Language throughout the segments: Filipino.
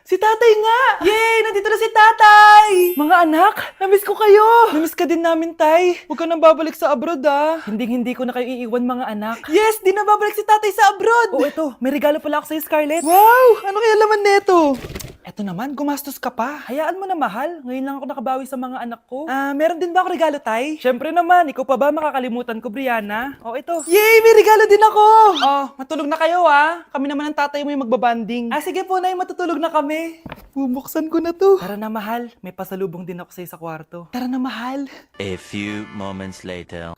Si tatay nga! Yay! Nandito na si tatay! Mga anak, namiss ko kayo! Namiss ka din namin, tay. Huwag ka nang babalik sa abroad, ah. Hindi ko na kayo iiwan, mga anak. Yes! Di na babalik si tatay sa abroad! Oh, ito. May regalo pala ako sa'yo, Scarlett. Wow! Ano kaya laman neto? Eto naman, gumastos ka pa. Hayaan mo na, mahal. Ngayon lang ako nakabawi sa mga anak ko. Meron din ba ako regalo, tay? Syempre naman, ikaw pa ba makakalimutan ko, Brianna? Oh, ito. Yay! May regalo din ako! Oh, matulog na kayo, ah. Kami naman ang tatay mo yung magbabanding. Sige po, nay, matutulog na kami. Bubuksan ko na to. Tara na, mahal. May pasalubong din ako sa'yo sa kwarto. Tara na, mahal. A few moments later.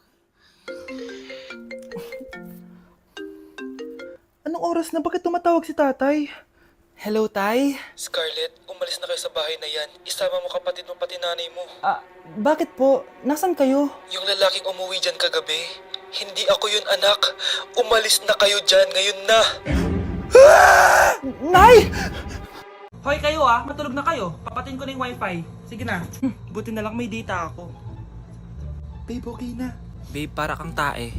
Anong oras na? Bakit tumatawag si tatay? Hello, tay? Scarlett, umalis na kayo sa bahay na yan. Isama mo kapatid mo pati nanay mo. Bakit po? Nasaan kayo? Yung lalaking umuwi dyan kagabi, hindi ako yun anak. Umalis na kayo dyan ngayon na. Nay! Hoy kayo matulog na kayo. Papatin ko na yung wifi. Sige na. Buti na lang may data ako. Babe, okay na. Babe, para kang tae.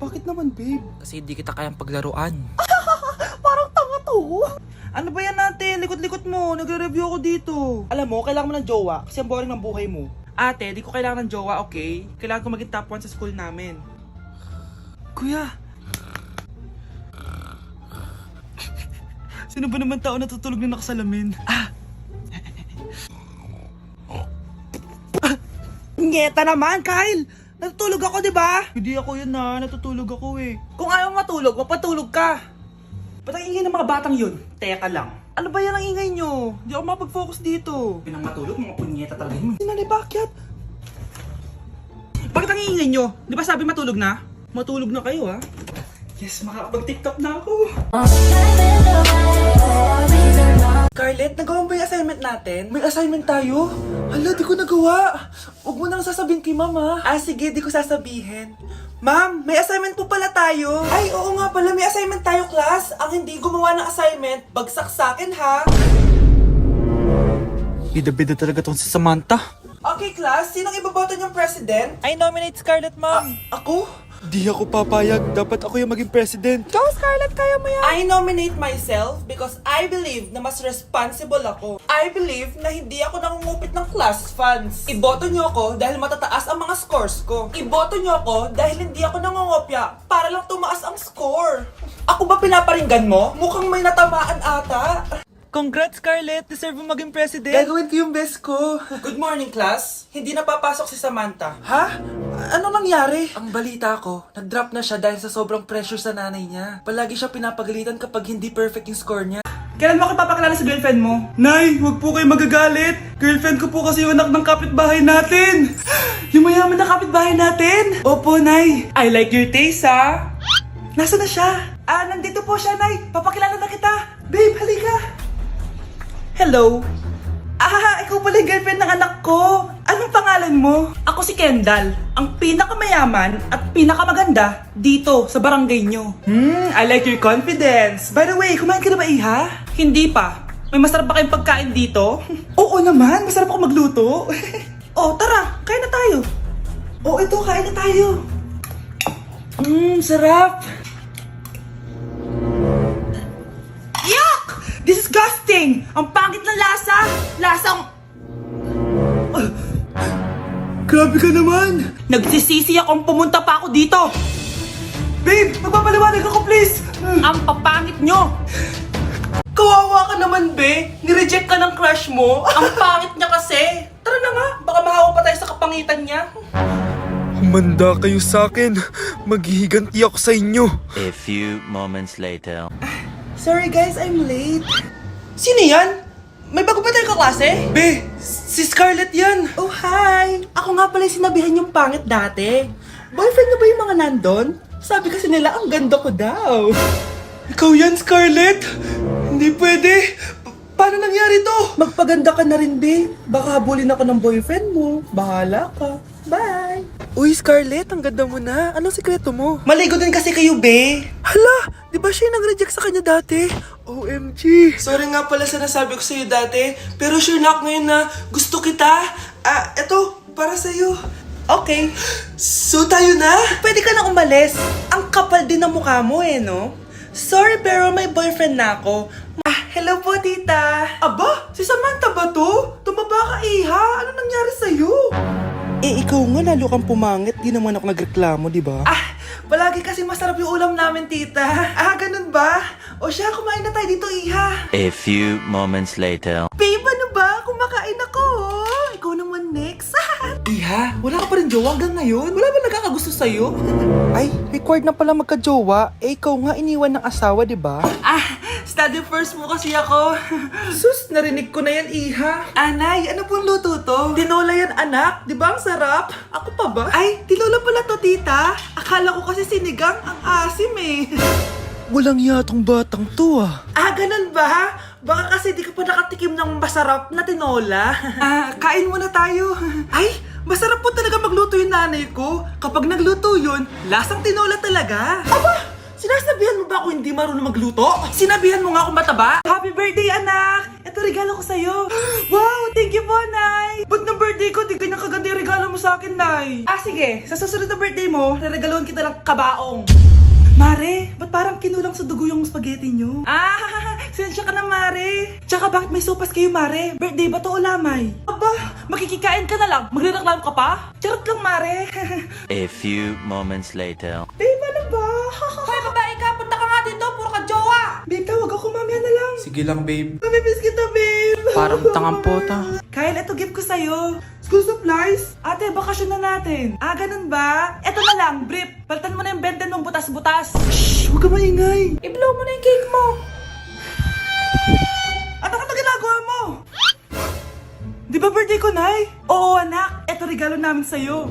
Bakit naman, babe? Kasi hindi kita kayang paglaruan. Parang tanga to. Ano ba yan natin? Likot-likot mo. Nagre-review ako dito. Alam mo, kailangan mo ng jowa kasi ang boring ng buhay mo. Ate, di ko kailangan ng jowa, okay? Kailangan ko maging top 1 sa school namin. Kuya! Sino ba naman tao natutulog na nakasalamin? Ngeta naman, Kyle! Natutulog ako, di ba? Hindi ako yun natutulog ako eh. Kung ayaw matulog, mapatulog ka. Ba't ang ingay ng mga batang yun? Teka lang. Ano ba yan ang ingay nyo? Hindi ako makapag-focus dito. Pinang matulog, mga punyeta talaga yun. Sinali, bakit? Bakit ang ingay nyo? Di ba sabi matulog na? Matulog na kayo Yes, makakapag-tiktok na ako. Scarlett, nagawa mo ba yung assignment natin? May assignment tayo? Hala, di ko nagawa. Huwag mo nang sasabihin kay mama. Sige, di ko sasabihin. Ma'am, may assignment po pala tayo. Ay, oo nga pala, may assignment tayo, class. Ang hindi gumawa ng assignment, bagsak sa akin, ha? Bida-bida talaga tong si Samantha. Okay, class, sinong iboboto niyong president? I nominate Scarlett, ma'am. Ako? Di ako papayag. Dapat ako yung maging president. Go, Scarlett, kaya mo yan. I nominate myself because I believe na mas responsible ako. I believe na hindi ako nangungupit ng class funds. Iboto niyo ako dahil matataas ang mga scores ko. Iboto niyo ako dahil hindi ako nangungopya para lang tumaas ang score. Ako ba pinaparinggan mo? Mukhang may natamaan ata. Congrats, Scarlett! Deserve mo maging president! Gagawin ko yung best ko! Good morning, class! Hindi na papasok si Samantha. Ha? Ano nangyari? Ang balita ko, nag-drop na siya dahil sa sobrang pressure sa nanay niya. Palagi siya pinapagalitan kapag hindi perfect yung score niya. Kailan mo ako papakilala sa girlfriend mo? Nay, huwag po kayo magagalit. Girlfriend ko po kasi yung anak ng kapitbahay natin. Yung mayaman na kapitbahay natin. Opo, Nay. I like your taste, Nasaan na siya? Nandito po siya, Nay. Papakilala na kita. Babe, halika. Hello. Ikaw pala yung girlfriend ng anak ko. Anong pangalan mo? Ako si Kendall, ang pinakamayaman at pinakamaganda dito sa barangay nyo. I like your confidence. By the way, kumain ka na ba, Iha? Hindi pa. May masarap ba kayong pagkain dito? Oo naman, masarap ako magluto. Tara, kain na tayo. Ito, kain na tayo. Sarap. Disgusting! Ang pangit ng lasa! Lasang... Grabe ka naman. Nagsisisi akong pumunta pa ako dito! Babe, magpapaliwanag ako please. Ang papangit nyo! Kawawa ka naman, be! Nireject ka ng crush mo! Ang pangit niya kasi! Tara na nga, baka mahawa pa tayo sa kapangitan niya. Humanda kayo sa akin. Maghihiganti ako sa inyo. A few moments later. Sorry guys, I'm late. Sino yan? May bago ba tayo kaklase? Be, si Scarlett yan. Oh, hi. Ako nga pala yung sinabihan yung pangit dati. Boyfriend na ba yung mga nandun? Sabi kasi nila, ang ganda ko daw. Ikaw yan, Scarlett? Hindi pwede. Paano nangyari to? Magpaganda ka na rin, be. Baka habulin ako ng boyfriend mo. Bahala ka. Bye. Uy, Scarlett, ang ganda mo na. Anong sikreto mo? Maligo din kasi kayo, be. Hala, di ba siya yung nag-reject sa kanya dati? OMG. Sorry nga pala sa nasabi ko sa'yo dati. Pero sure na ako ngayon na gusto kita. Eto, para sa'yo. Okay. So tayo na? Pwede ka na umalis. Ang kapal din ng mukha mo no? Sorry pero may boyfriend na ako. Hello po, tita. Eh, ikaw nga lalo kang pumangit. Di naman ako nagreklamo, di ba? Palagi kasi masarap yung ulam namin, tita. Ganun ba? O siya, kumain na tayo dito, iha. A few moments later. Babe, ano ba? Kumakain ako. Ikaw naman next. Iha, wala ka pa rin jowa hanggang ngayon? Wala ba nagkakagusto sa'yo? Ay, required na pala magka-jowa. Eh, ikaw nga iniwan ng asawa, di ba? Study first mo kasi ako. Sus, narinig ko na yan, iha. Anay, ano pong luto to? Tinola yan, anak. Di ba ang sarap? Ako pa ba? Ay, tinola pala to, tita. Akala ko kasi sinigang, ang asim eh. Walang yatong batang to ah. Ganun ba? Baka kasi di ka pa nakatikim ng masarap na tinola. Kain muna tayo. Ay, masarap po talaga magluto yung nanay ko. Kapag nagluto yun, lasang tinola talaga. Aba! Sinasabihan mo ba ako hindi marunong magluto? Sinabihan mo nga ako mataba? Happy birthday, anak! Ito regalo ko sa'yo. Wow! Thank you po, Nay! Ba't na birthday ko, di ganyan kaganda yung regalo mo sa akin, Nay? Sige. Sa susunod na birthday mo, reregaluhan kita ng kabaong. Mare, ba't parang kinulang sa dugo yung spaghetti nyo? Sensya ka na, Mare. Tsaka bakit may sopas kayo, Mare? Birthday ba to o lamay? Aba, makikikain ka na lang. Magrereklamo ka pa? Charot lang, Mare. A few moments later. Babe, ano ba? Hoy, babae ka! Punta ka nga dito! Puro ka jowa! Babe, tawag ako mamaya na lang. Sige lang, babe. Mamimiss kita, babe! Parang tangang pota. Kyle, ito gift ko sa'yo. School supplies? Ate, bakasyon na natin. Ganun ba? Eto na lang, brief. Palitan mo na yung benten mong butas-butas. Shhh! Huwag ka maingay. I-blow mo na yung cake mo. Ano ka na ginagawa mo? Di ba birthday ko, Nay? Oo, anak. Eto regalo namin sa'yo.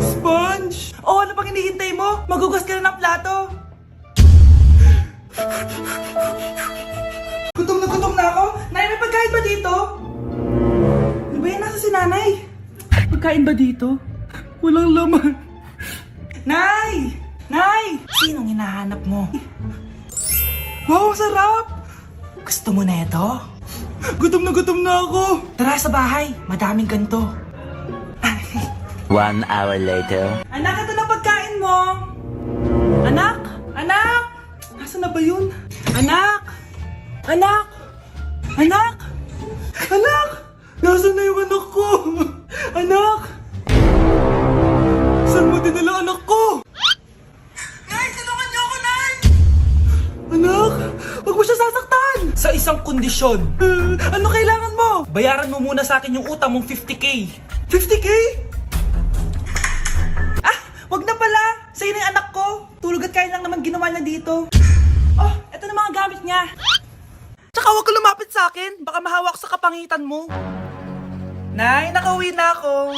Sponge! Ano pang hinihintay mo? Magugas ka na ng plato. Gutom na ako. Nay, may pagkain ba dito? Ano ba yan? Nasa si nanay? Pagkain ba dito? Walang laman. Nay! Nay! Sinong hinahanap mo? Wow, sarap! Gusto mo na ito? Gutom na ako. Tara sa bahay. Madaming ganito. 1 hour later. Anak, ito na pagkain mo. Anak! Anak! Nasaan na ba yun? Anak! Anak! Anak! Anak! Nasaan na yung anak ko? Anak! Saan mo dinala anak ko? Nay! Tulungan niyo ako, Nay! Anak! Huwag mo siya sasaktan! Sa isang kondisyon. Ano kailangan mo? Bayaran mo muna sa akin yung utang mong 50k. 50k? Wag na pala! Sa'yo na yung anak ko! Tulog at kain lang naman ginawa niya dito. Eto na mga gamit niya. Tsaka wag ka lumapit sa akin. Baka mahawak sa kapangitan mo. Nay, nakauwi na ako.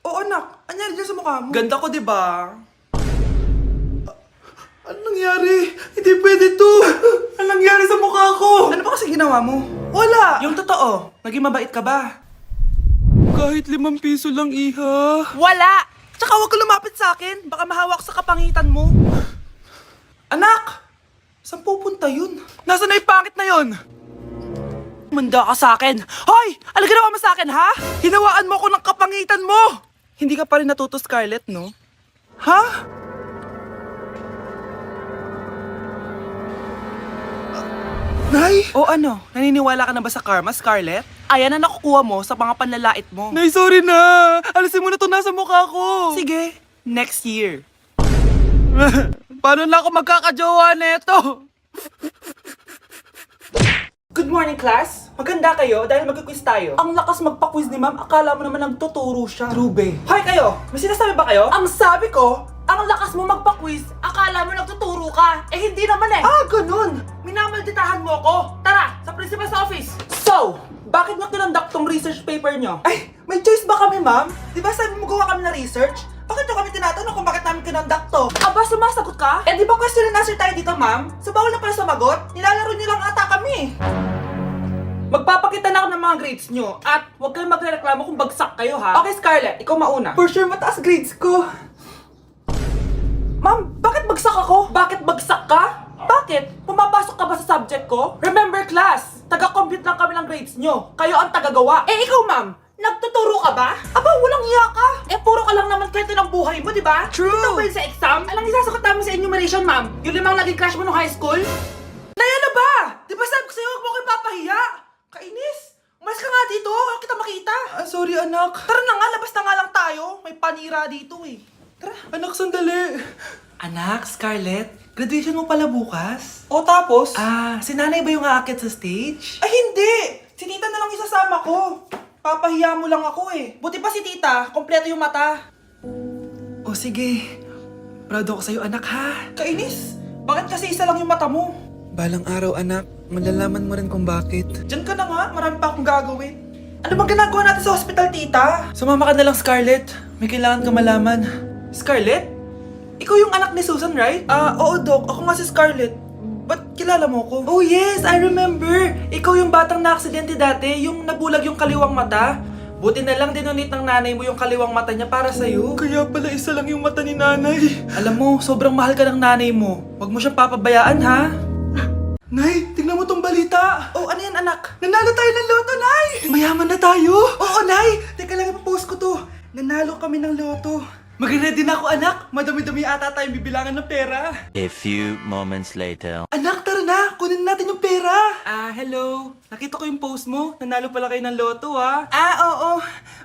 Oo, anak. Anyari dyan sa mukha mo? Ganda ko, diba? Anong nangyari? Hindi pwede to! Anong nangyari sa mukha ko? Ano ba kasi ginawa mo? Wala! Yung totoo, naging mabait ka ba? Kahit 5 piso lang, iha. Wala! Tsaka huwag ka lumapit sa akin. Baka mahawak sa kapangitan mo. Anak! Saan pupunta yun? Nasaan na yung pangit na yun? Manda ka sa akin. Hoy! Ano ginawa mo sa akin, ha? Hinawaan mo ako ng kapangitan mo! Hindi ka pa rin natuto, Scarlett, no? Ha? Nay? O ano? Naniniwala ka na ba sa karma, Scarlett? Ayan na nakukuha mo sa mga panlalait mo. Nay, sorry na. Alisin mo na to nasa mukha ko. Sige, next year. Paano na ako magkakajowa neto? Good morning, class. Maganda kayo dahil mag-quiz tayo. Ang lakas magpa-quiz ni ma'am, akala mo naman nagtuturo siya. Trube. Hoy kayo, may sinasabi ba kayo? Ang sabi ko, ang lakas mo magpa-quiz, akala mo nagtuturo ka. Hindi naman eh. Ganun. Minamalditahan mo ako. Tara, sa principal's office. So, bakit nyo kinonduct tong research paper nyo? Ay, may choice ba kami, ma'am? Di ba sabi mo gawa kami na research? Bakit nyo kami tinatanong kung bakit namin kinonduct to? Aba, sumasagot ka? Di ba question and answer tayo dito, ma'am? So, bawal na pala sumagot? Nilalaro nyo lang ata kami. Magpapakita na ako ng mga grades nyo at huwag kayong magreklamo kung bagsak kayo, ha? Okay, Scarlett, ikaw mauna. For sure, mataas grades ko. Ma'am, bakit bagsak ako? Bakit bagsak ka? Bakit? Pumapasok ka ba sa subject ko? Remember, class, taga-compute lang kami ng grades nyo. Kayo ang tagagawa. Ikaw, ma'am, nagtuturo ka ba? Aba, walang iya ka. Puro ka lang naman kwento ng buhay mo, di ba? True. Ito ba yun sa exam? Alang isasagot namin sa enumeration, ma'am? Yung 5 naging crush mo nung high school? Naya na ba? Di ba sabi ko sa'yo, huwag mo kayo papahiya? Kainis! Umalis ka nga dito, huwag kita makita. Sorry, anak. Tara na nga, labas na nga lang tayo. May panira dito eh. Tara. Anak, sandali. Anak, Scarlett, graduation mo pala bukas? O tapos? Si nanay ba yung aakit sa stage? Ay, hindi! Si tita na lang isasama ko. Papahiya mo lang ako eh. Buti pa si tita, kompleto yung mata. O sige, proud ako sa'yo anak ha. Kainis, bakit kasi isa lang yung mata mo? Balang araw, anak. Malalaman mo rin kung bakit. Diyan ka na nga, marami pa akong gagawin. Ano bang ginagawa natin sa hospital, tita? Sumama ka na lang, Scarlett. May kailangan ka malaman. Scarlett? Ikaw yung anak ni Susan, right? Oo, Doc. Ako nga si Scarlett. Ba't kilala mo ko? Oh, yes! I remember! Ikaw yung batang na-aksidente dati, yung nabulag yung kaliwang mata. Buti na lang dinonate ng nanay mo yung kaliwang mata niya para sa'yo. Kaya pala isa lang yung mata ni nanay. Alam mo, sobrang mahal ka ng nanay mo. Huwag mo siyang papabayaan, ha? Nay, tingnan mo tong balita. Oh, ano yan, anak? Nanalo tayo ng loto, Nay! Mayaman na tayo? Oo, Nay! Teka lang, ipapost ko to. Nanalo kami ng loto. Mag-ready na ako, anak. Madami-dami ata tayong bibilangan ng pera. A few moments later. Anak, tara na! Kunin natin yung pera! Hello. Nakita ko yung post mo. Nanalo pala kayo ng loto, ha? Oo.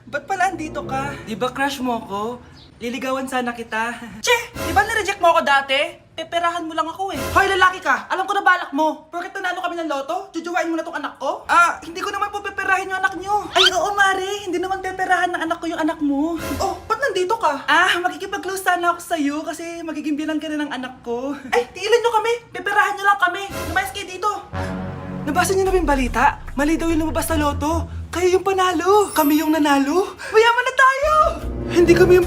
Ba't pala andito ka? Di ba crush mo ko? Liligawan sana kita. Che! Di ba nireject mo ako dati? Peperahan mo lang ako eh. Hoy, lalaki ka! Alam ko na balak mo. Porket nanalo kami ng loto, jujuwain mo na tong anak ko? Hindi ko naman po peperahin yung anak nyo. Ay, oo, Mare. Hindi naman peperahan ng anak ko yung anak mo. Oh, ba't nandito ka? Makikipag-close sana ako sa'yo kasi magiging bilang ka na ng anak ko. Ay, tiilan nyo kami. Peperahan nyo lang kami. Lumayas kayo dito. Nabasa niyo na ba yung balita? Mali daw yung lumabas sa loto. Kayo yung panalo. Kami yung nanalo. Mayaman na tayo! Hindi kami yung